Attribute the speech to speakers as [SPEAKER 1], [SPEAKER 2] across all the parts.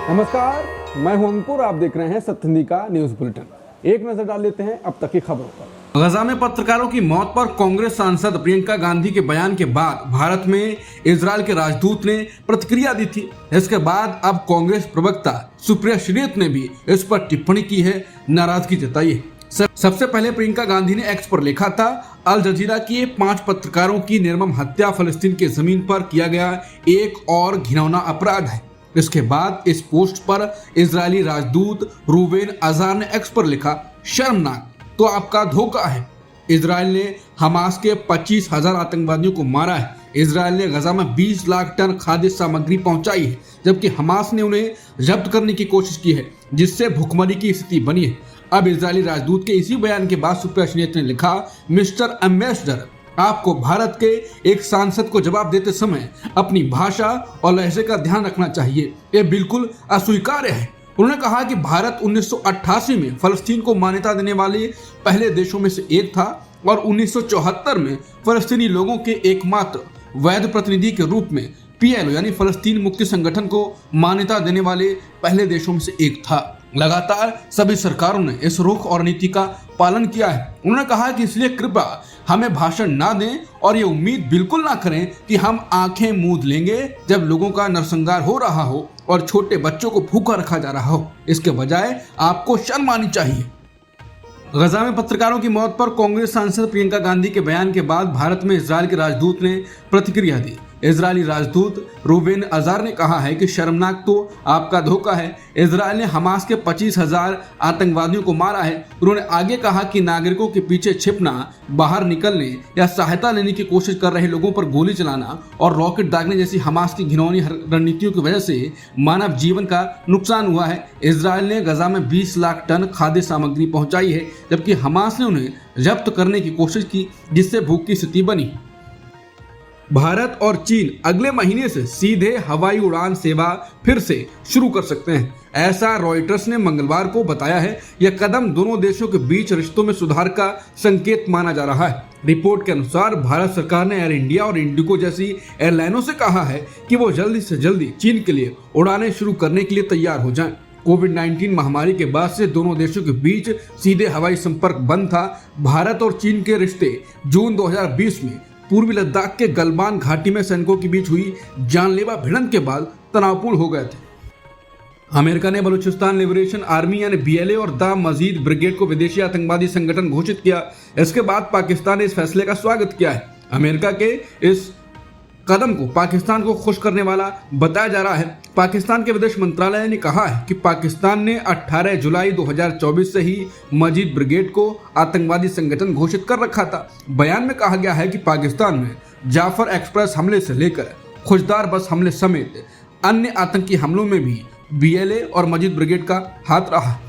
[SPEAKER 1] नमस्कार, मैं हूं अंकुर। आप देख रहे हैं सत्य हिंदी का न्यूज बुलेटिन। एक नजर डाल लेते हैं अब तक की खबरों पर।
[SPEAKER 2] गजा में पत्रकारों की मौत पर कांग्रेस सांसद प्रियंका गांधी के बयान के बाद भारत में इजरायल के राजदूत ने प्रतिक्रिया दी थी। इसके बाद अब कांग्रेस प्रवक्ता सुप्रिया श्रीनेत ने भी इस पर टिप्पणी की है, नाराजगी जताई है। सबसे पहले प्रियंका गांधी ने एक्स पर लिखा था, अल जजीरा की 5 पत्रकारों की निर्मम हत्या फलस्तीन की जमीन पर किया गया एक और घिनौना अपराध है। इसके बाद इस पोस्ट पर इजरायली राजदूत रूवेन अजार ने एक्स पर लिखा, शर्मनाक तो आपका धोखा है। इजरायल ने हमास के 25,000 आतंकवादियों को मारा है। इजरायल ने गजा में 20 लाख टन खाद्य सामग्री पहुंचाई है, जबकि हमास ने उन्हें जब्त करने की कोशिश की है, जिससे भुखमरी की स्थिति बनी है। अब इजरायली राजदूत के इसी बयान के बाद सुप्रिया श्रीनेत ने लिखा, मिस्टर एम्बेसडर, आपको भारत के एक सांसद को जवाब देते समय अपनी भाषा और लहजे का ध्यान रखना चाहिए। ये बिल्कुल अस्वीकार्य है। उन्होंने कहा कि भारत 1988 में फलस्तीन को मान्यता देने वाले पहले देशों में से एक था और 1974 में फलस्तीनी लोगों के एकमात्र वैध प्रतिनिधि के रूप में PLO यानी फलस्तीन मुक्ति संगठन को मान्यता देने वाले पहले देशों में से एक था। लगातार सभी सरकारों ने इस रुख और नीति का पालन किया है। उन्होंने कहा कि इसलिए कृपया हमें भाषण ना दें और ये उम्मीद बिल्कुल ना करें कि हम आंखें मूंद लेंगे जब लोगों का नरसंहार हो रहा हो और छोटे बच्चों को भूखा रखा जा रहा हो। इसके बजाय आपको शर्म आनी चाहिए। गजा में पत्रकारों की मौत पर कांग्रेस सांसद प्रियंका गांधी के बयान के बाद भारत में इजरायल के राजदूत ने प्रतिक्रिया दी। इजरायली राजदूत रूवेन अजार ने कहा है कि शर्मनाक तो आपका धोखा है। इजरायल ने हमास के 25,000 आतंकवादियों को मारा है। उन्होंने आगे कहा कि नागरिकों के पीछे छिपना, बाहर निकलने या सहायता लेने की कोशिश कर रहे लोगों पर गोली चलाना और रॉकेट दागने जैसी हमास की घिनौनी रणनीतियों की वजह से मानव जीवन का नुकसान हुआ है। इजरायल ने गजा में 20 लाख टन खाद्य सामग्री पहुंचाई है, जबकि हमास ने उन्हें जब्त करने की कोशिश की, जिससे भूख की स्थिति बनी। भारत और चीन अगले महीने से सीधे हवाई उड़ान सेवा फिर से शुरू कर सकते हैं, ऐसा रॉयटर्स ने मंगलवार को बताया है। यह कदम दोनों देशों के बीच रिश्तों में सुधार का संकेत माना जा रहा है। रिपोर्ट के अनुसार भारत सरकार ने एयर इंडिया और इंडिगो जैसी एयरलाइनों से कहा है कि वो जल्दी से जल्दी चीन के लिए उड़ानें शुरू करने के लिए तैयार हो जाएं। कोविड-19 महामारी के बाद से दोनों देशों के बीच सीधे हवाई संपर्क बंद था। भारत और चीन के रिश्ते जून 2020 में पूर्वी लद्दाख के गलवान घाटी में सैनिकों के बीच हुई जानलेवा भिड़ंत के बाद तनावपूर्ण हो गए थे। अमेरिका ने बलूचिस्तान लिबरेशन आर्मी यानी BLA और द मजीद ब्रिगेड को विदेशी आतंकवादी संगठन घोषित किया। इसके बाद पाकिस्तान ने इस फैसले का स्वागत किया है। अमेरिका के इस कदम को पाकिस्तान को खुश करने वाला बताया जा रहा है। पाकिस्तान के विदेश मंत्रालय ने कहा है कि पाकिस्तान ने 18 जुलाई 2024 से ही मजीद ब्रिगेड को आतंकवादी संगठन घोषित कर रखा था। बयान में कहा गया है कि पाकिस्तान में जाफर एक्सप्रेस हमले से लेकर खुशदार बस हमले समेत अन्य आतंकी हमलों में भी BLA और मजीद ब्रिगेड का हाथ रहा।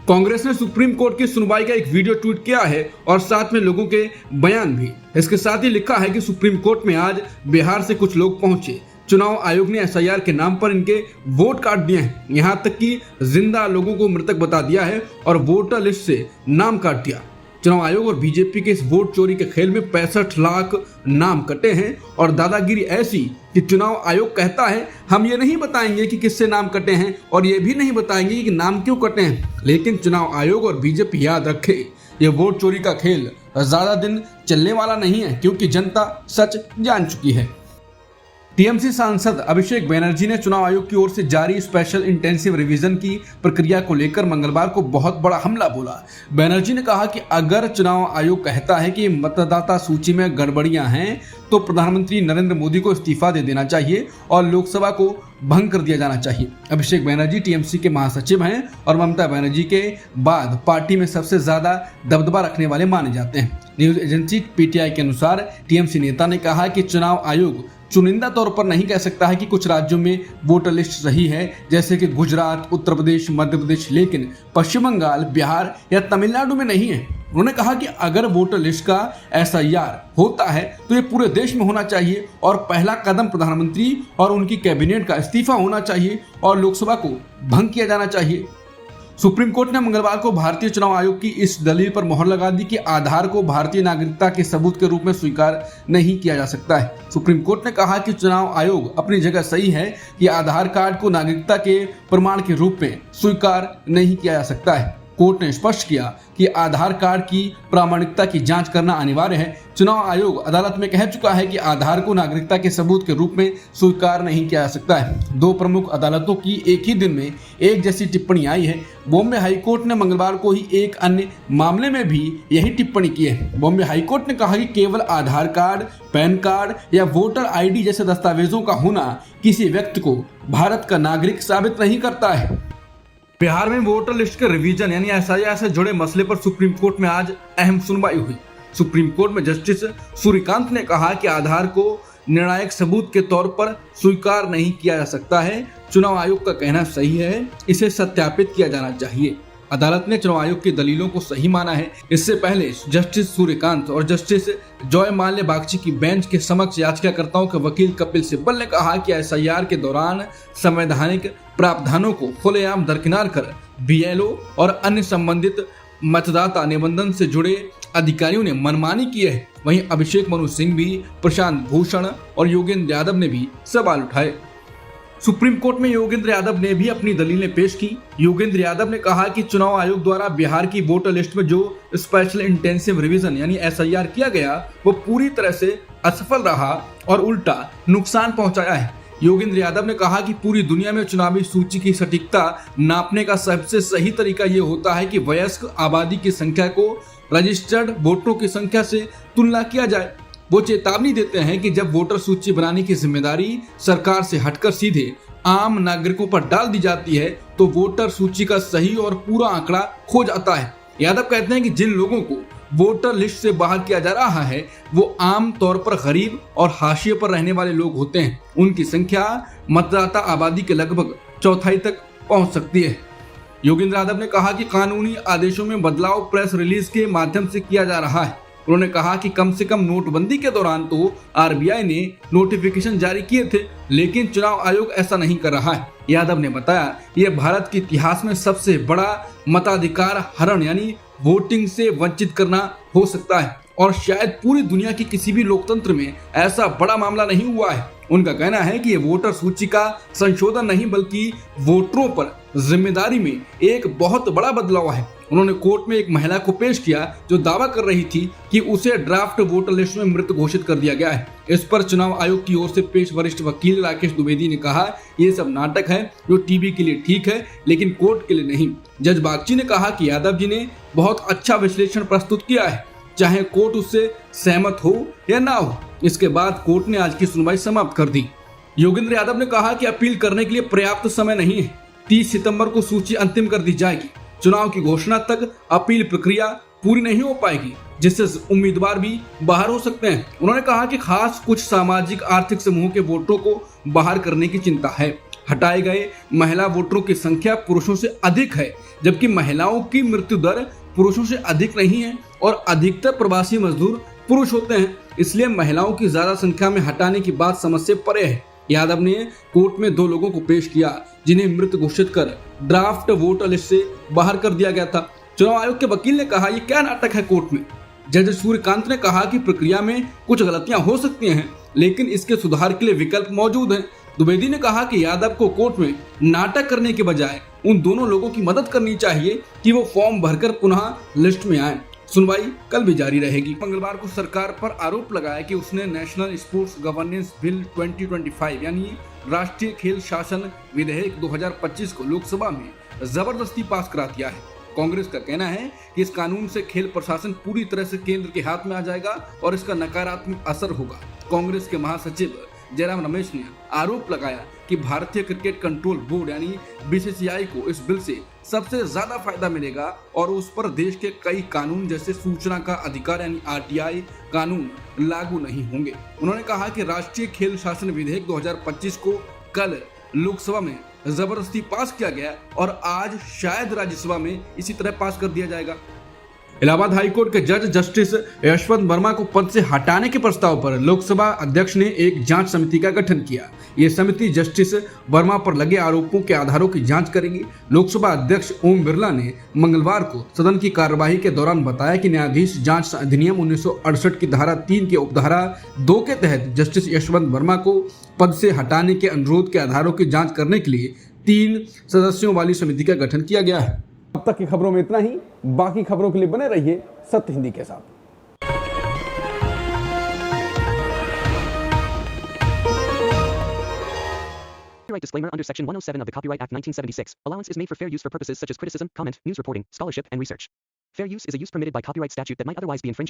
[SPEAKER 2] कांग्रेस ने सुप्रीम कोर्ट की सुनवाई का एक वीडियो ट्वीट किया है और साथ में लोगों के बयान भी। इसके साथ ही लिखा है कि सुप्रीम कोर्ट में आज बिहार से कुछ लोग पहुंचे। चुनाव आयोग ने SIR के नाम पर इनके वोट काट दिए हैं। यहां तक कि जिंदा लोगों को मृतक बता दिया है और वोटर लिस्ट से नाम काट दिया। चुनाव आयोग और बीजेपी के इस वोट चोरी के खेल में 65 लाख नाम कटे हैं और दादागिरी ऐसी कि चुनाव आयोग कहता है हम ये नहीं बताएंगे कि किससे नाम कटे हैं और ये भी नहीं बताएंगे कि नाम क्यों कटे हैं। लेकिन चुनाव आयोग और बीजेपी याद रखे, ये वोट चोरी का खेल ज्यादा दिन चलने वाला नहीं है, क्योंकि जनता सच जान चुकी है। TMC सांसद अभिषेक बनर्जी ने चुनाव आयोग की ओर से जारी स्पेशल इंटेंसिव रिवीजन की प्रक्रिया को लेकर मंगलवार को बहुत बड़ा हमला बोला। बनर्जी ने कहा कि अगर चुनाव आयोग कहता है कि मतदाता सूची में गड़बड़ियां हैं तो प्रधानमंत्री नरेंद्र मोदी को इस्तीफा दे देना चाहिए और लोकसभा को भंग कर दिया जाना चाहिए। अभिषेक बनर्जी TMC के महासचिव हैं और ममता बनर्जी के बाद पार्टी में सबसे ज्यादा दबदबा रखने वाले माने जाते हैं। न्यूज एजेंसी PTI के अनुसार TMC नेता ने कहा कि चुनाव आयोग चुनिंदा तौर पर नहीं कह सकता है कि कुछ राज्यों में वोटर लिस्ट सही है, जैसे कि गुजरात, उत्तर प्रदेश, मध्य प्रदेश, लेकिन पश्चिम बंगाल, बिहार या तमिलनाडु में नहीं है। उन्होंने कहा कि अगर वोटर लिस्ट का SIR होता है तो ये पूरे देश में होना चाहिए और पहला कदम प्रधानमंत्री और उनकी कैबिनेट का इस्तीफा होना चाहिए और लोकसभा को भंग किया जाना चाहिए। सुप्रीम कोर्ट ने मंगलवार को भारतीय चुनाव आयोग की इस दलील पर मोहर लगा दी कि आधार को भारतीय नागरिकता के सबूत के रूप में स्वीकार नहीं किया जा सकता है। सुप्रीम कोर्ट ने कहा कि चुनाव आयोग अपनी जगह सही है कि आधार कार्ड को नागरिकता के प्रमाण के रूप में स्वीकार नहीं किया जा सकता है। कोर्ट ने स्पष्ट किया कि आधार कार्ड की प्रामाणिकता की जांच करना अनिवार्य है। चुनाव आयोग अदालत में कह चुका है कि आधार को नागरिकता के सबूत के रूप में स्वीकार नहीं किया जा सकता है। दो प्रमुख अदालतों की एक ही दिन में एक जैसी टिप्पणी आई है। बॉम्बे हाईकोर्ट ने मंगलवार को ही एक अन्य मामले में भी यही टिप्पणी की है। बॉम्बे हाईकोर्ट ने कहा कि केवल आधार कार्ड, पैन कार्ड या वोटर ID जैसे दस्तावेजों का होना किसी व्यक्ति को भारत का नागरिक साबित नहीं करता है। बिहार में वोटर लिस्ट के रिवीजन यानी SIR से जुड़े मसले पर सुप्रीम कोर्ट में आज अहम सुनवाई हुई। सुप्रीम कोर्ट में जस्टिस सूर्यकांत ने कहा कि आधार को निर्णायक सबूत के तौर पर स्वीकार नहीं किया जा सकता है। चुनाव आयोग का कहना सही है, इसे सत्यापित किया जाना चाहिए। अदालत ने चुनाव आयोग की दलीलों को सही माना है। इससे पहले जस्टिस सूर्यकांत और जस्टिस जॉय माल्य बागची की बेंच के समक्ष याचिकाकर्ताओं के वकील कपिल सिब्बल ने कहा कि SIR के दौरान संवैधानिक प्रावधानों को खुलेआम दरकिनार कर BLO और अन्य संबंधित मतदाता निबंधन से जुड़े अधिकारियों ने मनमानी की है। वहीं अभिषेक मनु सिंघवी, प्रशांत भूषण और योगेंद्र यादव ने भी सवाल उठाए। सुप्रीम कोर्ट में योगेंद्र यादव ने भी अपनी दलीलें पेश की। योगेंद्र यादव ने कहा कि चुनाव आयोग द्वारा बिहार की वोटर लिस्ट में जो स्पेशल इंटेंसिव रिवीजन यानी SIR किया गया वो पूरी तरह से असफल रहा और उल्टा नुकसान पहुंचाया है। योगेंद्र यादव ने कहा कि पूरी दुनिया में चुनावी सूची की सटीकता नापने का सबसे सही तरीका ये होता है कि वयस्क आबादी की संख्या को रजिस्टर्ड वोटरों की संख्या से तुलना किया जाए। वो चेतावनी देते हैं कि जब वोटर सूची बनाने की जिम्मेदारी सरकार से हटकर सीधे आम नागरिकों पर डाल दी जाती है तो वोटर सूची का सही और पूरा आंकड़ा खो जाता है। यादव कहते हैं कि जिन लोगों को वोटर लिस्ट से बाहर किया जा रहा है वो आम तौर पर गरीब और हाशिए पर रहने वाले लोग होते हैं। उनकी संख्या मतदाता आबादी के लगभग चौथाई तक पहुंच सकती है। योगेंद्र यादव ने कहा कि कानूनी आदेशों में बदलाव प्रेस रिलीज के माध्यम से किया जा रहा है। उन्होंने कहा कि कम से कम नोटबंदी के दौरान तो RBI ने नोटिफिकेशन जारी किए थे, लेकिन चुनाव आयोग ऐसा नहीं कर रहा है। यादव ने बताया यह भारत के इतिहास में सबसे बड़ा मताधिकार हरण यानी वोटिंग से वंचित करना हो सकता है और शायद पूरी दुनिया की किसी भी लोकतंत्र में ऐसा बड़ा मामला नहीं हुआ है। उनका कहना है कि ये वोटर सूची का संशोधन नहीं बल्कि वोटरों पर जिम्मेदारी में एक बहुत बड़ा बदलाव है। उन्होंने कोर्ट में एक महिला को पेश किया जो दावा कर रही थी कि उसे ड्राफ्ट वोटर लिस्ट में मृत घोषित कर दिया गया है। इस पर चुनाव आयोग की ओर से पेश वरिष्ठ वकील राकेश द्विवेदी ने कहा ये सब नाटक है जो टीवी के लिए ठीक है लेकिन कोर्ट के लिए नहीं। जज बागची ने कहा कि यादव जी ने बहुत अच्छा विश्लेषण प्रस्तुत किया है, चाहे कोर्ट उससे सहमत हो या ना हो। इसके बाद कोर्ट ने आज की सुनवाई समाप्त कर दी। योगेंद्र यादव ने कहा कि अपील करने के लिए पर्याप्त समय नहीं है। 30 सितंबर को सूची अंतिम कर दी जाएगी। चुनाव की घोषणा तक अपील प्रक्रिया पूरी नहीं हो पाएगी जिससे उम्मीदवार भी बाहर हो सकते हैं। उन्होंने कहा कि खास कुछ सामाजिक आर्थिक समूहों के वोटरों को बाहर करने की चिंता है। हटाए गए महिला वोटरों की संख्या पुरुषों से अधिक है जबकि महिलाओं की मृत्यु दर पुरुषों से अधिक नहीं है और अधिकतर प्रवासी मजदूर पुरुष होते हैं, इसलिए महिलाओं की ज्यादा संख्या में हटाने की बात समझ से परे है। यादव ने कोर्ट में 2 लोगों को पेश किया जिन्हें मृत घोषित कर ड्राफ्ट वोटर लिस्ट से बाहर कर दिया गया था। चुनाव आयोग के वकील ने कहा ये क्या नाटक है। कोर्ट में जज सूर्यकांत ने कहा कि प्रक्रिया में कुछ गलतियां हो सकती हैं लेकिन इसके सुधार के लिए विकल्प मौजूद हैं। द्विवेदी ने कहा कि यादव को कोर्ट में नाटक करने के बजाय उन दोनों लोगों की मदद करनी चाहिए कि वो फॉर्म भरकर पुनः लिस्ट में आए। सुनवाई कल भी जारी रहेगी। मंगलवार को सरकार पर आरोप लगाया कि उसने नेशनल स्पोर्ट्स गवर्नेंस बिल 2025 यानी राष्ट्रीय खेल शासन विधेयक 2025 को लोकसभा में जबरदस्ती पास करा दिया है। कांग्रेस का कहना है कि इस कानून से खेल प्रशासन पूरी तरह से केंद्र के हाथ में आ जाएगा और इसका नकारात्मक असर होगा। कांग्रेस के महासचिव जयराम रमेश ने आरोप लगाया कि भारतीय क्रिकेट कंट्रोल बोर्ड यानी BCCI को इस बिल से सबसे ज्यादा फायदा मिलेगा और उस पर देश के कई कानून जैसे सूचना का अधिकार यानी RTI कानून लागू नहीं होंगे। उन्होंने कहा कि राष्ट्रीय खेल शासन विधेयक 2025 को कल लोकसभा में जबरदस्ती पास किया गया और आज शायद राज्यसभा में इसी तरह पास कर दिया जाएगा। इलाहाबाद हाईकोर्ट के जज जस्टिस यशवंत वर्मा को पद से हटाने के प्रस्ताव पर लोकसभा अध्यक्ष ने एक जांच समिति का गठन किया। ये समिति जस्टिस वर्मा पर लगे आरोपों के आधारों की जांच करेगी। लोकसभा अध्यक्ष ओम बिरला ने मंगलवार को सदन की कार्यवाही के दौरान बताया कि न्यायाधीश जांच अधिनियम 1968 की धारा 3 के उपधारा 2 के तहत जस्टिस यशवंत वर्मा को पद से हटाने के अनुरोध के आधारों की जांच करने के लिए 3 सदस्यों वाली समिति का गठन किया गया है।
[SPEAKER 1] अब तक की खबरों में इतना ही। बाकी खबरों के लिए बने रहिए सत्य हिंदी के साथ।
[SPEAKER 3] Copyright disclaimer under Section 107 of the Copyright Act 1976. Allowance is made for fair use for purposes such as criticism, comment, news reporting, scholarship, and research. Fair use is a use permitted by copyright statute that might otherwise be infringing.